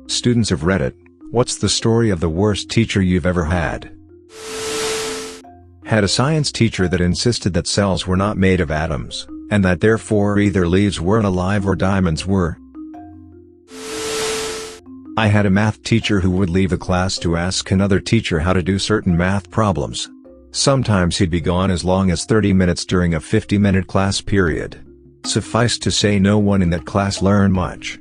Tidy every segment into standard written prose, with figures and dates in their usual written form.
Students of Reddit, what's the story of the worst teacher you've ever had? Had a science teacher that insisted that cells were not made of atoms, and that therefore either leaves weren't alive or diamonds were. I had a math teacher who would leave a class to ask another teacher how to do certain math problems. Sometimes he'd be gone as long as 30 minutes during a 50-minute class period. Suffice to say, no one in that class learned much.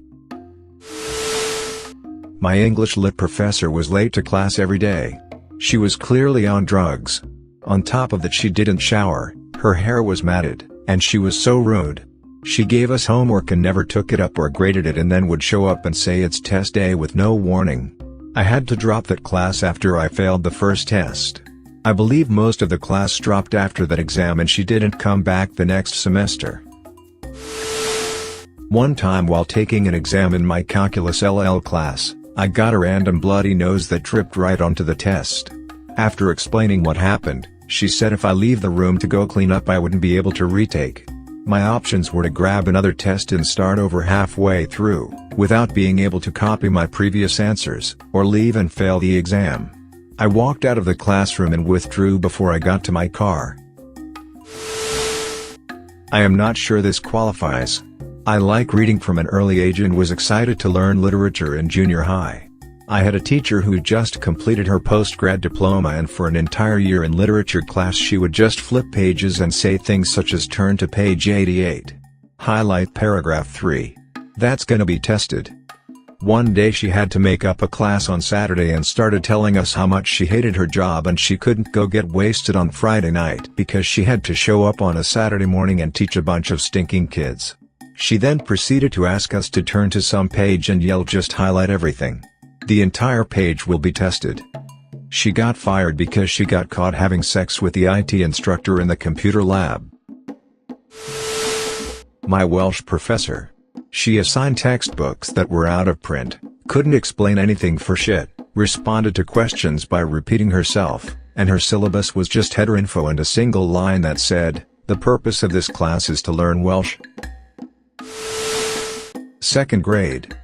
My English lit professor was late to class every day. She was clearly on drugs. On top of that, she didn't shower, her hair was matted, and she was so rude. She gave us homework and never took it up or graded it, and then would show up and say it's test day with no warning. I had to drop that class after I failed the first test. I believe most of the class dropped after that exam, and she didn't come back the next semester. One time while taking an exam in my calculus LL class, I got a random bloody nose that dripped right onto the test. After explaining what happened, she said if I leave the room to go clean up I wouldn't be able to retake. My options were to grab another test and start over halfway through, without being able to copy my previous answers, or leave and fail the exam. I walked out of the classroom and withdrew before I got to my car. I am not sure this qualifies. I like reading from an early age and was excited to learn literature in junior high. I had a teacher who just completed her postgrad diploma, and for an entire year in literature class she would just flip pages and say things such as turn to page 88. Highlight paragraph 3. That's gonna be tested. One day she had to make up a class on Saturday and started telling us how much she hated her job and she couldn't go get wasted on Friday night because she had to show up on a Saturday morning and teach a bunch of stinking kids. She then proceeded to ask us to turn to some page and yell, just highlight everything. The entire page will be tested. She got fired because she got caught having sex with the IT instructor in the computer lab. My Welsh professor. She assigned textbooks that were out of print, couldn't explain anything for shit, responded to questions by repeating herself, and her syllabus was just header info and a single line that said, "The purpose of this class is to learn Welsh." Second grade.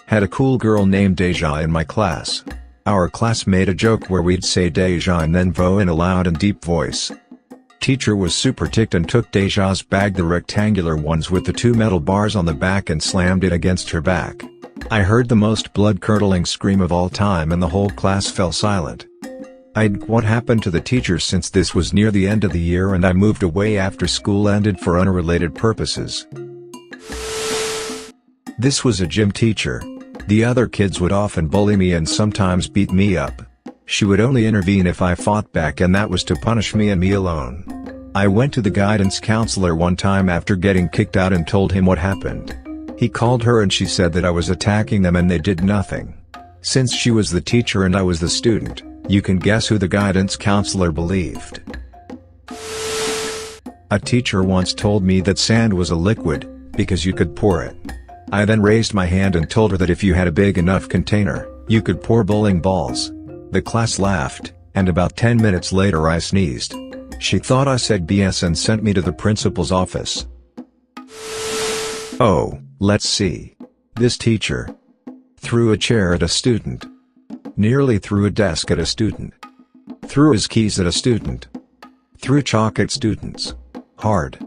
Had a cool girl named Deja in my class. Our class made a joke where we'd say Deja and then vo in a loud and deep voice. Teacher was super ticked and took Deja's bag, the rectangular ones with the 2 metal bars on the back, and slammed it against her back. I heard the most blood-curdling scream of all time and the whole class fell silent. What happened to the teacher, since this was near the end of the year and I moved away after school ended for unrelated purposes. This was a gym teacher. The other kids would often bully me and sometimes beat me up. She would only intervene if I fought back, and that was to punish me and me alone. I went to the guidance counselor one time after getting kicked out and told him what happened. He called her and she said that I was attacking them and they did nothing. Since she was the teacher and I was the student, you can guess who the guidance counselor believed. A teacher once told me that sand was a liquid, because you could pour it. I then raised my hand and told her that if you had a big enough container, you could pour bowling balls. The class laughed, and about 10 minutes later I sneezed. She thought I said BS and sent me to the principal's office. Oh, let's see. This teacher threw a chair at a student. Nearly threw a desk at a student. Threw his keys at a student. Threw chalk at students. Hard.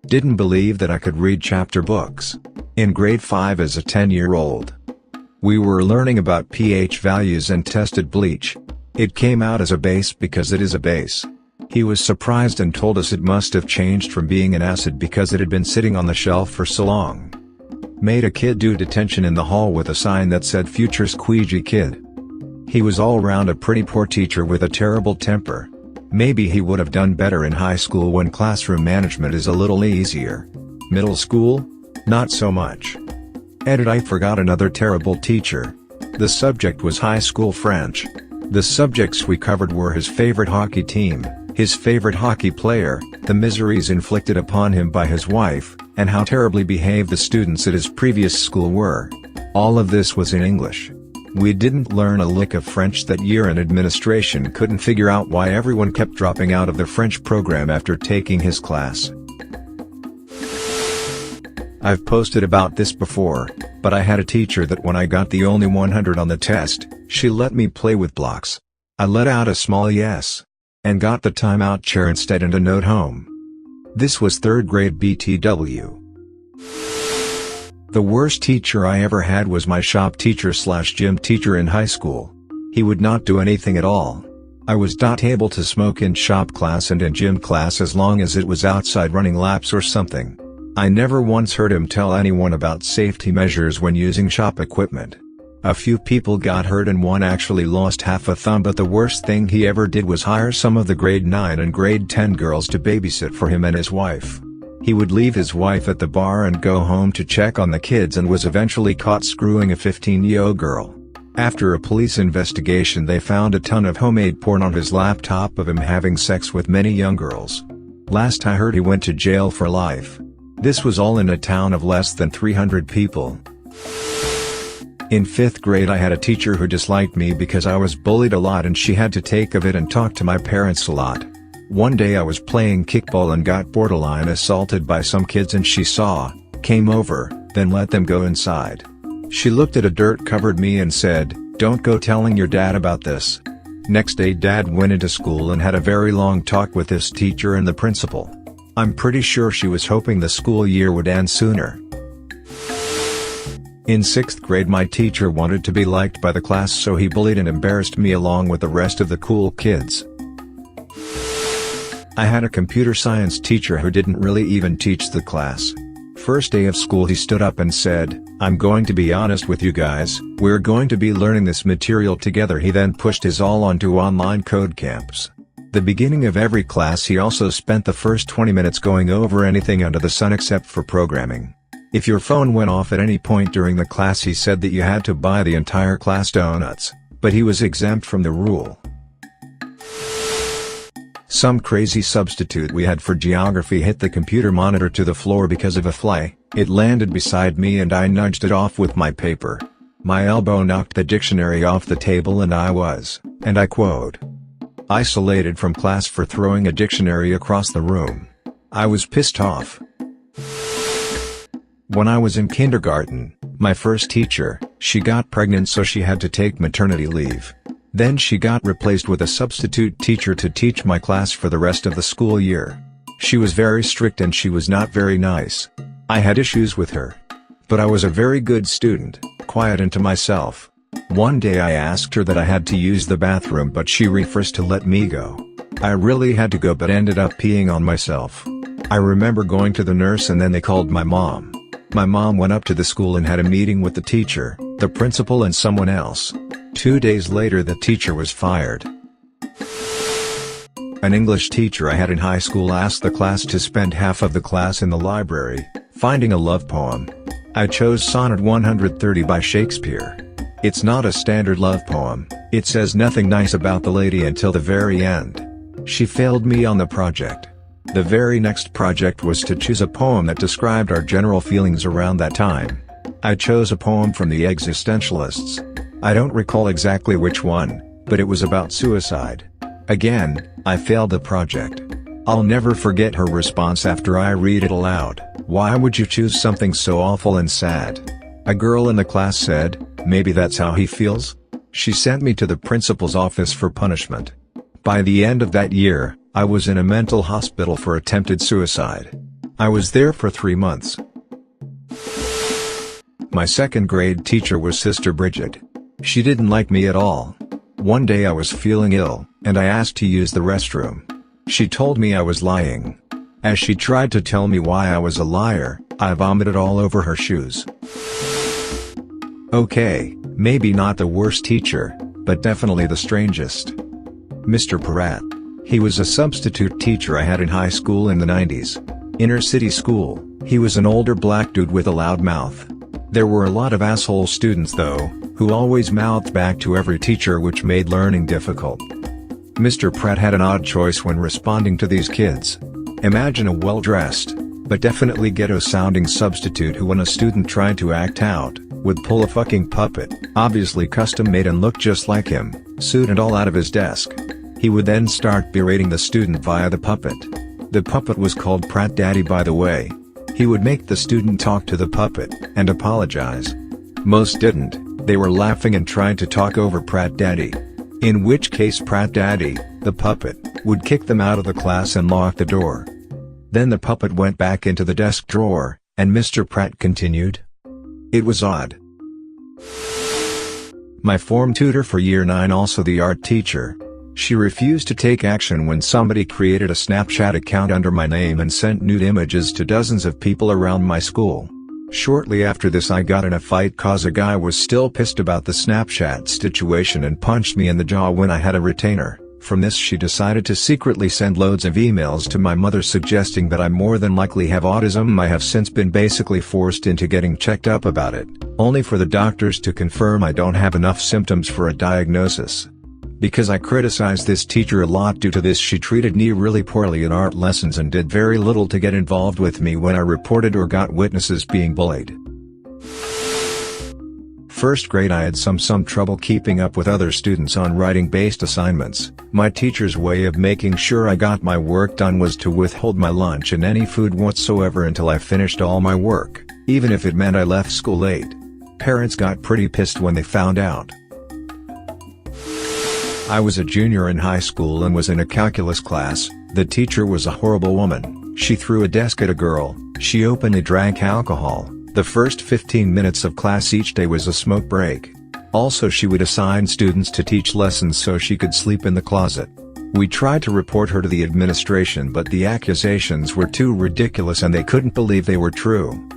Didn't believe that I could read chapter books. In grade 5 as a 10-year-old. We were learning about pH values and tested bleach. It came out as a base because it is a base. He was surprised and told us it must have changed from being an acid because it had been sitting on the shelf for so long. Made a kid do detention in the hall with a sign that said "Future Squeegee Kid." He was all round a pretty poor teacher with a terrible temper. Maybe he would have done better in high school when classroom management is a little easier. Middle school? Not so much. Edit. I forgot another terrible teacher. The subject was high school French. The subjects we covered were his favorite hockey team, his favorite hockey player, the miseries inflicted upon him by his wife, and how terribly behaved the students at his previous school were. All of this was in English. We didn't learn a lick of French that year, and administration couldn't figure out why everyone kept dropping out of the French program after taking his class. I've posted about this before, but I had a teacher that when I got the only 100 on the test, she let me play with blocks. I let out a small yes. And got the timeout chair instead and a note home. This was 3rd grade BTW. The worst teacher I ever had was my shop teacher/gym teacher in high school. He would not do anything at all. I was not able to smoke in shop class and in gym class as long as it was outside running laps or something. I never once heard him tell anyone about safety measures when using shop equipment. A few people got hurt and one actually lost half a thumb, but the worst thing he ever did was hire some of the grade 9 and grade 10 girls to babysit for him and his wife. He would leave his wife at the bar and go home to check on the kids and was eventually caught screwing a 15-year-old girl. After a police investigation, they found a ton of homemade porn on his laptop of him having sex with many young girls. Last I heard, he went to jail for life. This was all in a town of less than 300 people. In 5th grade I had a teacher who disliked me because I was bullied a lot and she had to take of it and talk to my parents a lot. One day I was playing kickball and got borderline assaulted by some kids and she saw, came over, then let them go inside. She looked at a dirt-covered me and said, "Don't go telling your dad about this." Next day Dad went into school and had a very long talk with this teacher and the principal. I'm pretty sure she was hoping the school year would end sooner. In 6th grade my teacher wanted to be liked by the class, so he bullied and embarrassed me along with the rest of the cool kids. I had a computer science teacher who didn't really even teach the class. First day of school he stood up and said, "I'm going to be honest with you guys, we're going to be learning this material together." He then pushed his all onto online code camps. The beginning of every class he also spent the first 20 minutes going over anything under the sun except for programming. If your phone went off at any point during the class he said that you had to buy the entire class donuts, but he was exempt from the rule. Some crazy substitute we had for geography hit the computer monitor to the floor because of a fly. It landed beside me and I nudged it off with my paper. My elbow knocked the dictionary off the table and I was, and I quote, isolated from class for throwing a dictionary across the room. I was pissed off. When I was in kindergarten, my first teacher, she got pregnant so she had to take maternity leave. Then she got replaced with a substitute teacher to teach my class for the rest of the school year. She was very strict and she was not very nice. I had issues with her. But I was a very good student, quiet and to myself. One day I asked her that I had to use the bathroom but she refused to let me go. I really had to go but ended up peeing on myself. I remember going to the nurse and then they called my mom. My mom went up to the school and had a meeting with the teacher, the principal and someone else. 2 days later the teacher was fired. An English teacher I had in high school asked the class to spend half of the class in the library, finding a love poem. I chose Sonnet 130 by Shakespeare. It's not a standard love poem, it says nothing nice about the lady until the very end. She failed me on the project. The very next project was to choose a poem that described our general feelings around that time. I chose a poem from the Existentialists. I don't recall exactly which one, but it was about suicide. Again, I failed the project. I'll never forget her response after I read it aloud. "Why would you choose something so awful and sad?" A girl in the class said, "Maybe that's how he feels?" She sent me to the principal's office for punishment. By the end of that year, I was in a mental hospital for attempted suicide. I was there for 3 months. My 2nd grade teacher was Sister Bridget. She didn't like me at all. One day I was feeling ill, and I asked to use the restroom. She told me I was lying. As she tried to tell me why I was a liar, I vomited all over her shoes. Okay, maybe not the worst teacher, but definitely the strangest. Mr. Pratt. He was a substitute teacher I had in high school in the 90s. Inner city school, he was an older black dude with a loud mouth. There were a lot of asshole students though, who always mouthed back to every teacher, which made learning difficult. Mr. Pratt had an odd choice when responding to these kids. Imagine a well-dressed, but definitely ghetto-sounding substitute who, when a student tried to act out, would pull a fucking puppet, obviously custom-made and looked just like him, suit and all, out of his desk. He would then start berating the student via the puppet. The puppet was called Pratt Daddy, by the way. He would make the student talk to the puppet, and apologize. Most didn't, they were laughing and tried to talk over Prat Daddy. In which case Prat Daddy, the puppet, would kick them out of the class and lock the door. Then the puppet went back into the desk drawer, and Mr. Pratt continued. It was odd. My form tutor for Year 9, also the art teacher. She refused to take action when somebody created a Snapchat account under my name and sent nude images to dozens of people around my school. Shortly after this I got in a fight cause a guy was still pissed about the Snapchat situation and punched me in the jaw when I had a retainer. From this she decided to secretly send loads of emails to my mother suggesting that I more than likely have autism. I have since been basically forced into getting checked up about it, only for the doctors to confirm I don't have enough symptoms for a diagnosis. Because I criticized this teacher a lot due to this, she treated me really poorly in art lessons and did very little to get involved with me when I reported or got witnesses being bullied. First grade I had some trouble keeping up with other students on writing-based assignments. My teacher's way of making sure I got my work done was to withhold my lunch and any food whatsoever until I finished all my work, even if it meant I left school late. Parents got pretty pissed when they found out. I was a junior in high school and was in a calculus class. The teacher was a horrible woman. She threw a desk at a girl. She openly drank alcohol. The first 15 minutes of class each day was a smoke break. Also, she would assign students to teach lessons so she could sleep in the closet. We tried to report her to the administration, but the accusations were too ridiculous and they couldn't believe they were true.